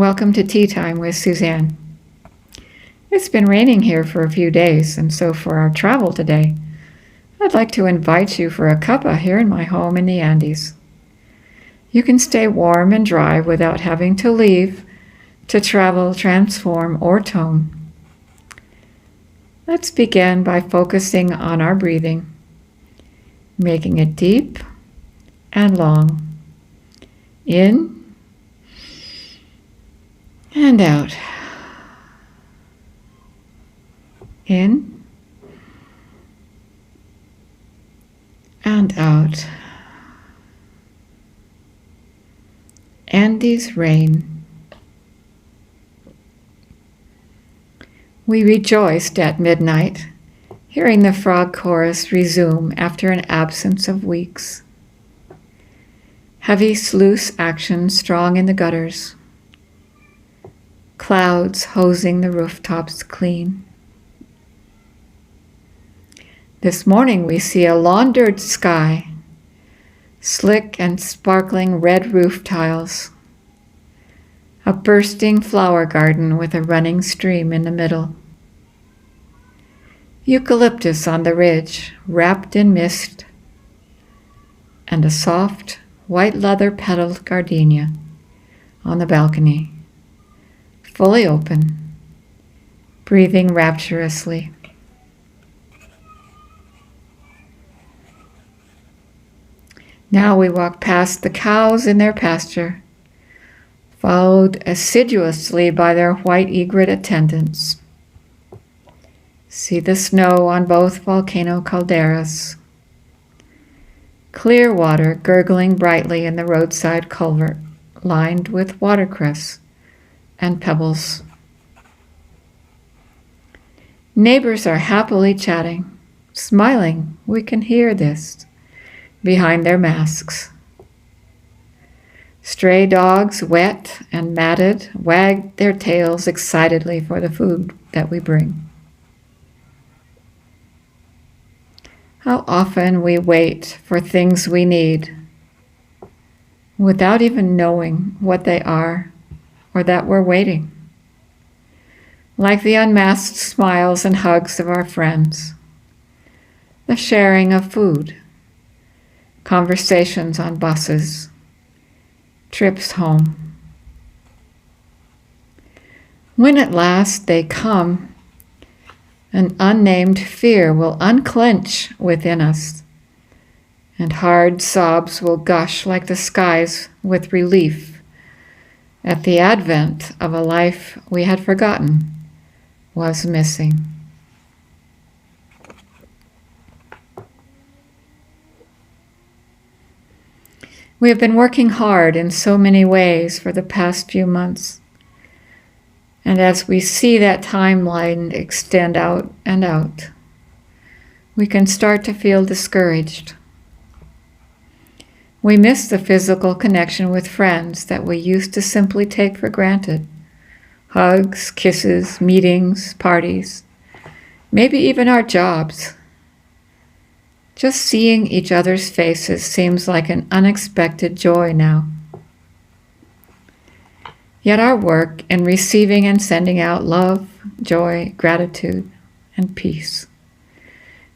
Welcome to Tea Time with Suzanne. It's been raining here for a few days, and so for our travel today, I'd like to invite you for a cuppa here in my home in the Andes. You can stay warm and dry without having to leave to travel, transform, or tone. Let's begin by focusing on our breathing, making it deep and long. In and out. In and out. Andes rain. We rejoiced at midnight, hearing the frog chorus resume after an absence of weeks. Heavy sluice action strong in the gutters. Clouds hosing the rooftops clean. This morning we see a laundered sky, slick and sparkling red roof tiles, a bursting flower garden with a running stream in the middle. Eucalyptus on the ridge, wrapped in mist, and a soft, white leather-petaled gardenia on the balcony, fully open, breathing rapturously. Now we walk past the cows in their pasture, followed assiduously by their white egret attendants. See the snow on both volcano calderas. Clear water gurgling brightly in the roadside culvert, lined with watercress and pebbles. Neighbors are happily chatting, smiling. We can hear this behind their masks. Stray dogs, wet and matted, wag their tails excitedly for the food that we bring. How often we wait for things we need without even knowing what they are or that we're waiting. Like the unmasked smiles and hugs of our friends, the sharing of food, conversations on buses, trips home. When at last they come, an unnamed fear will unclench within us, and hard sobs will gush like the skies with relief at the advent of a life we had forgotten was missing. We have been working hard in so many ways for the past few months, and as we see that timeline extend out and out, we can start to feel discouraged. We miss the physical connection with friends that we used to simply take for granted. Hugs, kisses, meetings, parties, maybe even our jobs. Just seeing each other's faces seems like an unexpected joy now. Yet our work in receiving and sending out love, joy, gratitude, and peace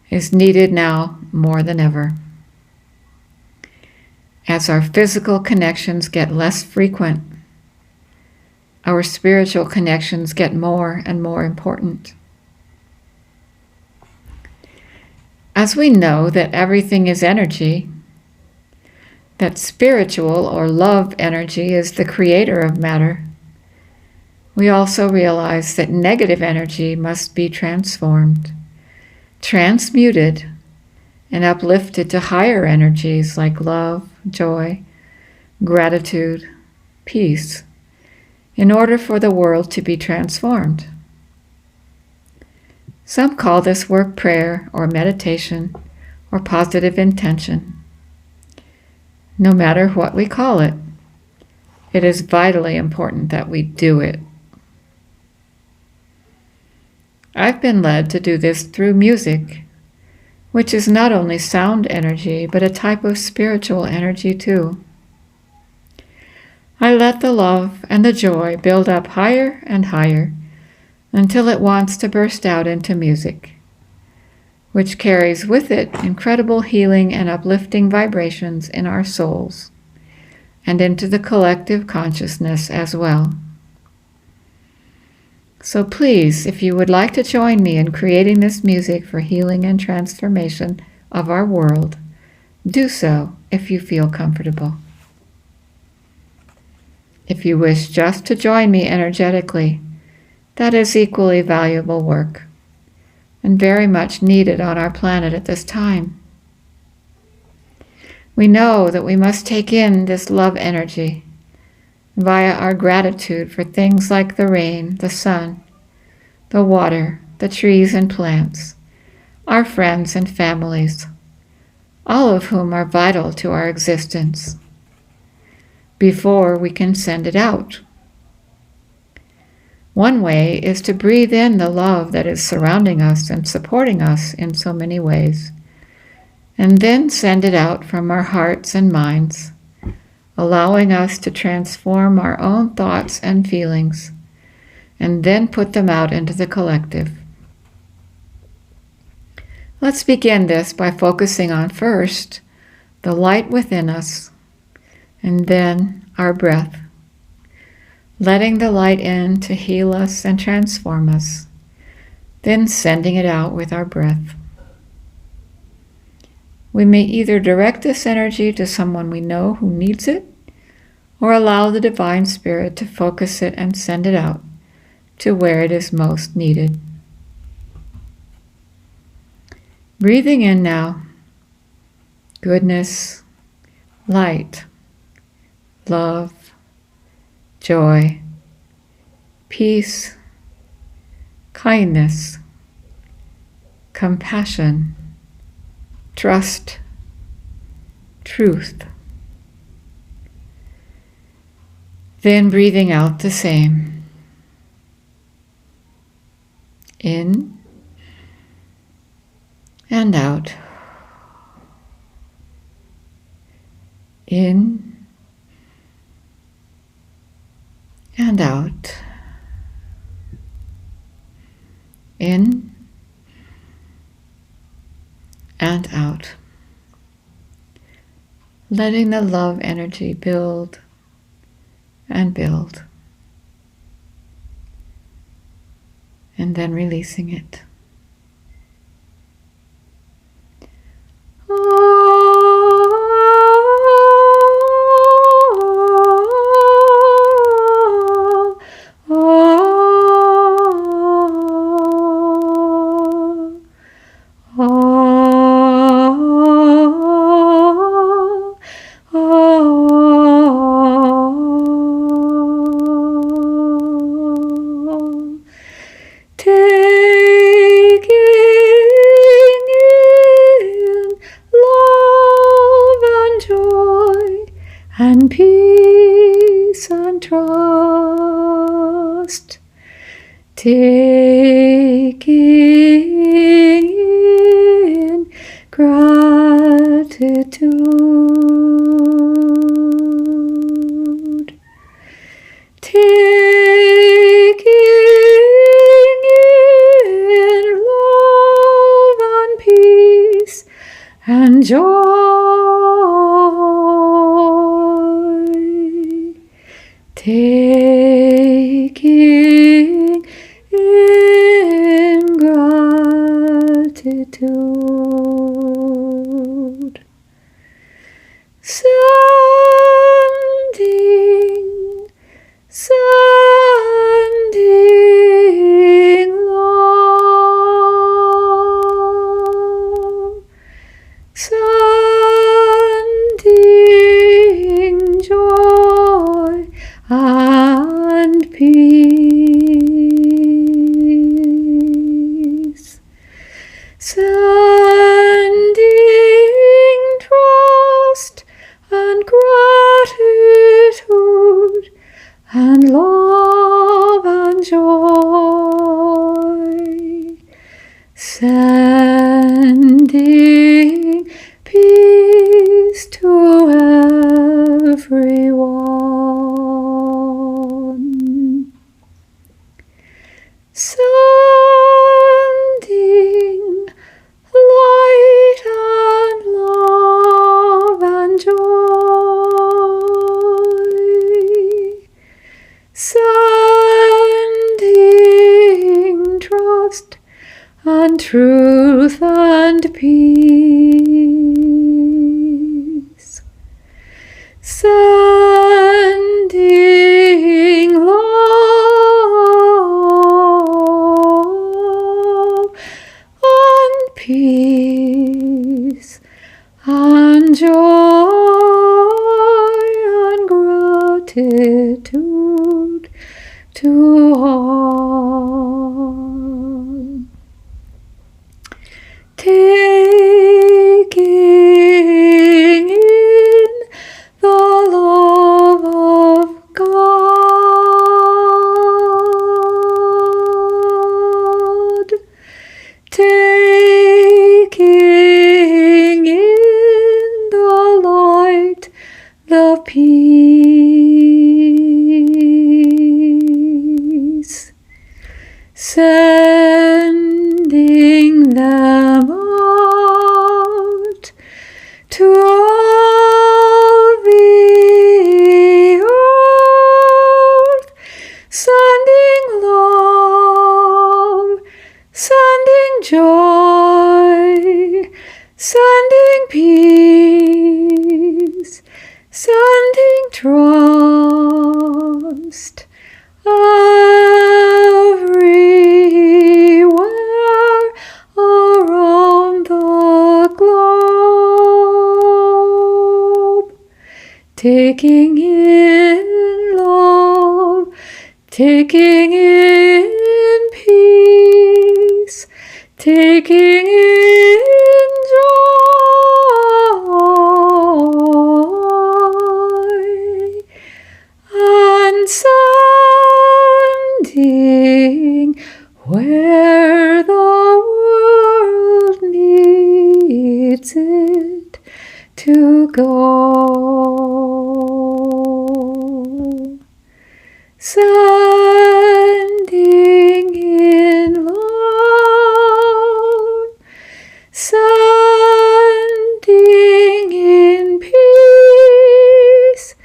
is needed now more than ever. As our physical connections get less frequent, our spiritual connections get more and more important. As we know that everything is energy, that spiritual or love energy is the creator of matter, we also realize that negative energy must be transformed, transmuted, and uplifted to higher energies like love, joy, gratitude, peace, in order for the world to be transformed. Some call this work prayer or meditation or positive intention. No matter what we call it, it is vitally important that we do it. I've been led to do this through music, which is not only sound energy, but a type of spiritual energy too. I let the love and the joy build up higher and higher until it wants to burst out into music, which carries with it incredible healing and uplifting vibrations in our souls and into the collective consciousness as well. So please, if you would like to join me in creating this music for healing and transformation of our world, do so if you feel comfortable. If you wish just to join me energetically, that is equally valuable work and very much needed on our planet at this time. We know that we must take in this love energy via our gratitude for things like the rain, the sun, the water, the trees and plants, our friends and families, all of whom are vital to our existence, before we can send it out. One way is to breathe in the love that is surrounding us and supporting us in so many ways, and then send it out from our hearts and minds, allowing us to transform our own thoughts and feelings, and then put them out into the collective. Let's begin this by focusing on first the light within us, and then our breath, letting the light in to heal us and transform us, then sending it out with our breath. We may either direct this energy to someone we know who needs it, or allow the Divine Spirit to focus it and send it out to where it is most needed. Breathing in now, goodness, light, love, joy, peace, kindness, compassion, trust, truth. Then breathing out the same. In and out. In and out. In and out. Letting the love energy build and build. And then releasing it. And peace and trust, taking in gratitude, taking in love and peace and joy. Taking in gratitude, sending love, sending joy and peace, sending trust and gratitude and love and joy, sending peace to everyone. truth and peace, sending love and peace and joy and gratitude to all. Taking in the love of God, taking in the light, the peace, sending them out to all the earth, sending love, sending joy, sending peace, sending trust, everywhere around the globe, taking in love, taking in peace, taking in joy, and sending where the world needs it to go, sending in love, sending in peace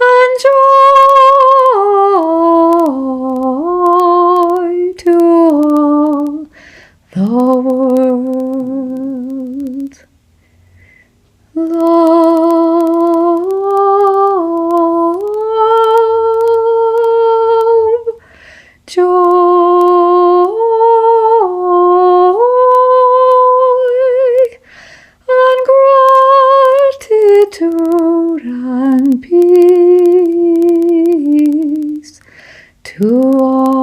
and joy to all the world. Love, joy, and gratitude and peace to all.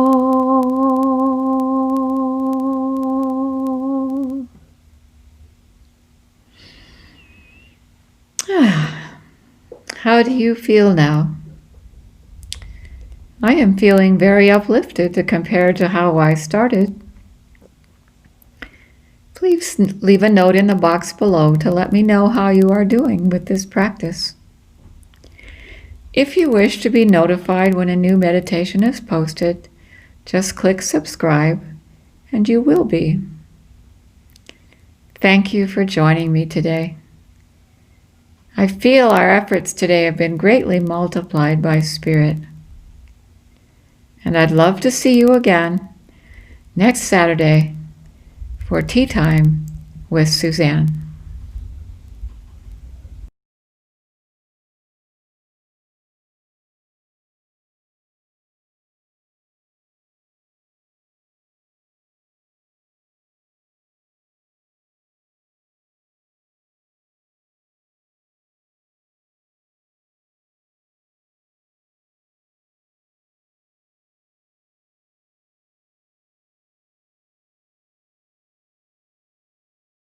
How do you feel now? I am feeling very uplifted compared to how I started. Please leave a note in the box below to let me know how you are doing with this practice. If you wish to be notified when a new meditation is posted, just click subscribe and you will be. Thank you for joining me today. I feel our efforts today have been greatly multiplied by Spirit. And I'd love to see you again next Saturday for Tea Time with Suzanne.